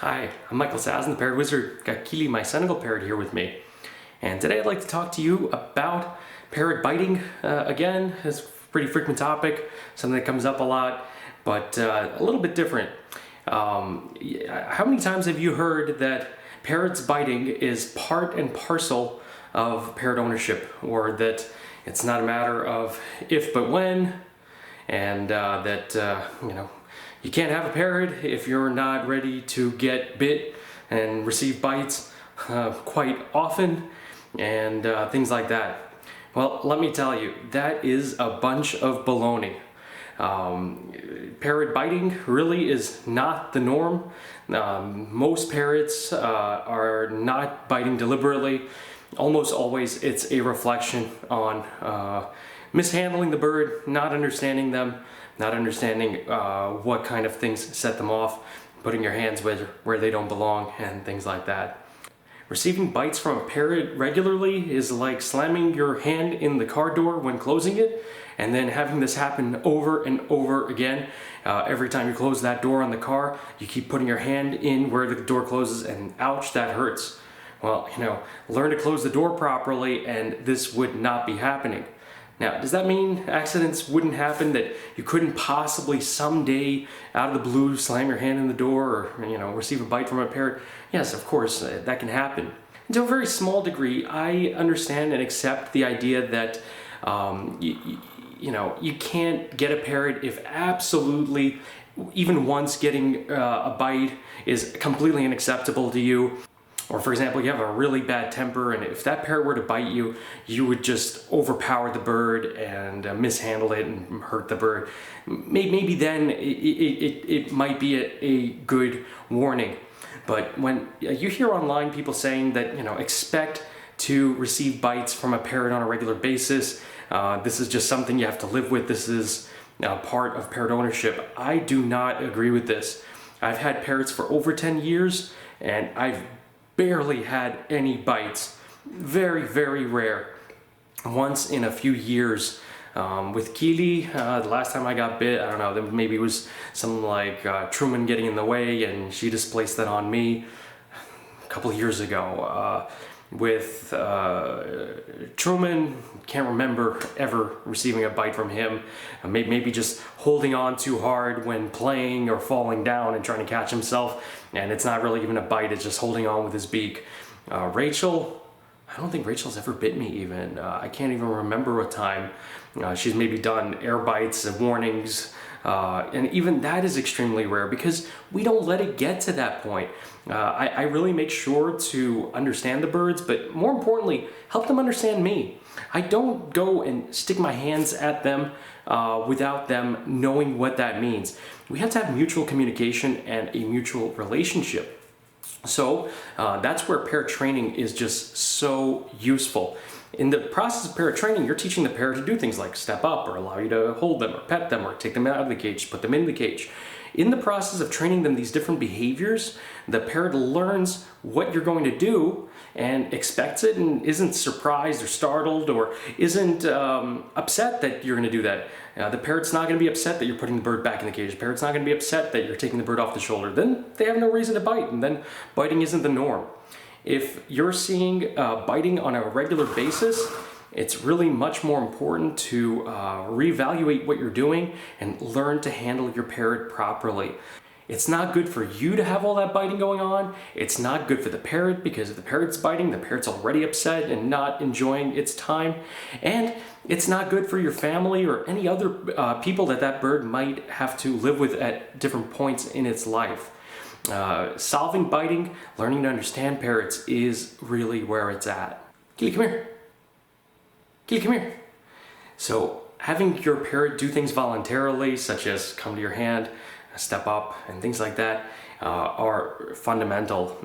Hi, I'm Michael Sazin, the Parrot Wizard. Got Keely, my Senegal parrot, here with me. And today I'd like to talk to you about parrot biting. Again, it's a pretty frequent topic, something that comes up a lot, but a little bit different. How many times have you heard that parrots biting is part and parcel of parrot ownership, or that it's not a matter of if but when, and you can't have a parrot if you're not ready to get bit and receive bites quite often, and things like that. Well, let me tell you, that is a bunch of baloney. Parrot biting really is not the norm. Most parrots are not biting deliberately. Almost always it's a reflection on mishandling the bird, not understanding them, not understanding what kind of things set them off, putting your hands where they don't belong, and things like that. Receiving bites from a parrot regularly is like slamming your hand in the car door when closing it, and then having this happen over and over again. Every time you close that door on the car, you keep putting your hand in where the door closes, and ouch, that hurts. Well, learn to close the door properly, and this would not be happening. Now, does that mean accidents wouldn't happen, that you couldn't possibly someday, out of the blue, slam your hand in the door or, receive a bite from a parrot? Yes, of course, that can happen. And to a very small degree, I understand and accept the idea that, you can't get a parrot if absolutely, even once getting a bite is completely unacceptable to you. Or for example, you have a really bad temper, and if that parrot were to bite you, you would just overpower the bird and mishandle it and hurt the bird. Maybe then it might be a good warning. But when you hear online people saying that, expect to receive bites from a parrot on a regular basis, this is just something you have to live with, this is part of parrot ownership, I do not agree with this. I've had parrots for over 10 years, and I've barely had any bites. Very, very rare. Once in a few years. With Keely, the last time I got bit, I don't know, maybe it was something like Truman getting in the way, and she displaced that on me a couple of years ago. With Truman, can't remember ever receiving a bite from him. Maybe just holding on too hard when playing or falling down and trying to catch himself, and it's not really even a bite, it's just holding on with his beak. Rachel, I don't think Rachel's ever bit me even. I can't even remember a time. She's maybe done air bites and warnings, and even that is extremely rare because we don't let it get to that point. I really make sure to understand the birds, but more importantly, help them understand me. I don't go and stick my hands at them without them knowing what that means. We have to have mutual communication and a mutual relationship. So that's where parrot training is just so useful. In the process of parrot training, you're teaching the parrot to do things like step up, or allow you to hold them, or pet them, or take them out of the cage, put them in the cage. In the process of training them these different behaviors, the parrot learns what you're going to do and expects it and isn't surprised or startled or isn't upset that you're going to do that. The parrot's not going to be upset that you're putting the bird back in the cage. The parrot's not going to be upset that you're taking the bird off the shoulder. Then they have no reason to bite, and then biting isn't the norm. If you're seeing biting on a regular basis, it's really much more important to reevaluate what you're doing and learn to handle your parrot properly. It's not good for you to have all that biting going on. It's not good for the parrot, because if the parrot's biting, the parrot's already upset and not enjoying its time. And it's not good for your family or any other people that bird might have to live with at different points in its life. Solving biting, learning to understand parrots is really where it's at. Keely, come here. Keely, come here. So having your parrot do things voluntarily, such as come to your hand, step up, and things like that, are fundamental.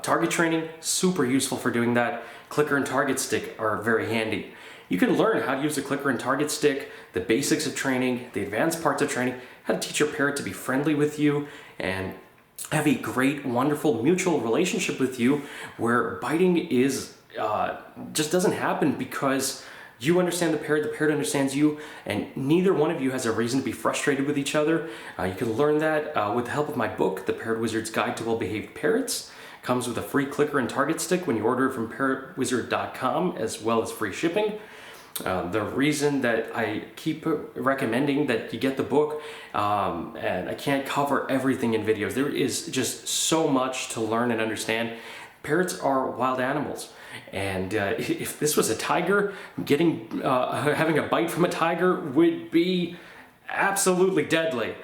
Target training, super useful for doing that. Clicker and target stick are very handy. You can learn how to use a clicker and target stick, the basics of training, the advanced parts of training, how to teach your parrot to be friendly with you, and have a great, wonderful mutual relationship with you, where biting is just doesn't happen because You understand the parrot understands you, and neither one of you has a reason to be frustrated with each other. You can learn that with the help of my book, The Parrot Wizard's Guide to Well-Behaved Parrots. Comes with a free clicker and target stick when you order it from parrotwizard.com, as well as free shipping. The reason that I keep recommending that you get the book, and I can't cover everything in videos. There is just so much to learn and understand. Parrots are wild animals, and if this was a tiger, having a bite from a tiger would be absolutely deadly.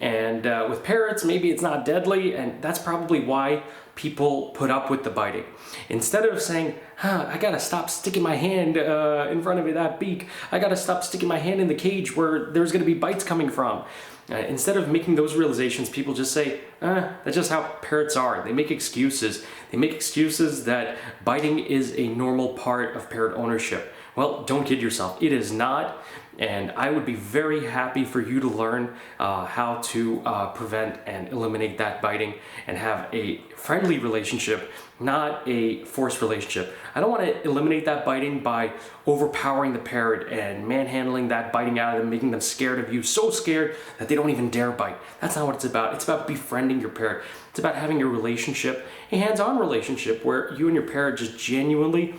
And with parrots, maybe it's not deadly, and that's probably why people put up with the biting. Instead of saying, I gotta stop sticking my hand in front of that beak, I gotta stop sticking my hand in the cage where there's gonna be bites coming from. Instead of making those realizations, people just say, that's just how parrots are. They make excuses. They make excuses that biting is a normal part of parrot ownership. Well, don't kid yourself. It is not. And I would be very happy for you to learn how to prevent and eliminate that biting and have a friendly relationship, not a forced relationship. I don't want to eliminate that biting by overpowering the parrot and manhandling that biting out of them, making them scared of you, so scared that they don't even dare bite. That's not what it's about. It's about befriending your parrot. It's about having a relationship, a hands-on relationship where you and your parrot just genuinely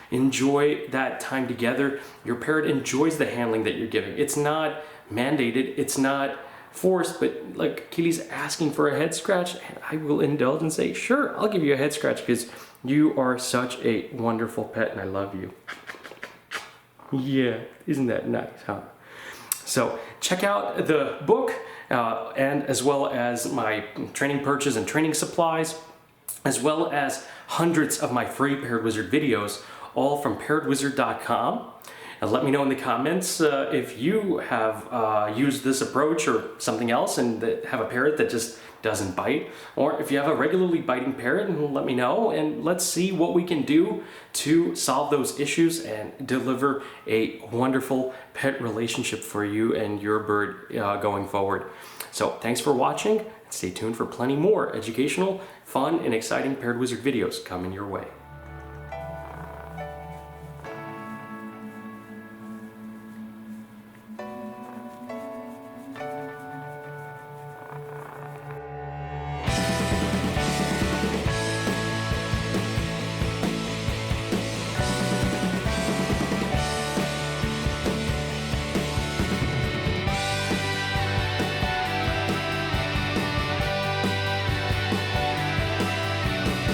enjoy that time together. Your parrot enjoys the handling that you're giving. It's not mandated, it's not forced, but like Keely's asking for a head scratch, and I will indulge and say, sure, I'll give you a head scratch because you are such a wonderful pet and I love you. Yeah, isn't that nice, huh? So check out the book and as well as my training perches and training supplies, as well as hundreds of my free Parrot Wizard videos, all from parrotwizard.com. And let me know in the comments if you have used this approach or something else and have a parrot that just doesn't bite, or if you have a regularly biting parrot, and let me know, and let's see what we can do to solve those issues and deliver a wonderful pet relationship for you and your bird going forward. So thanks for watching, and stay tuned for plenty more educational, fun, and exciting Parrot Wizard videos coming your way.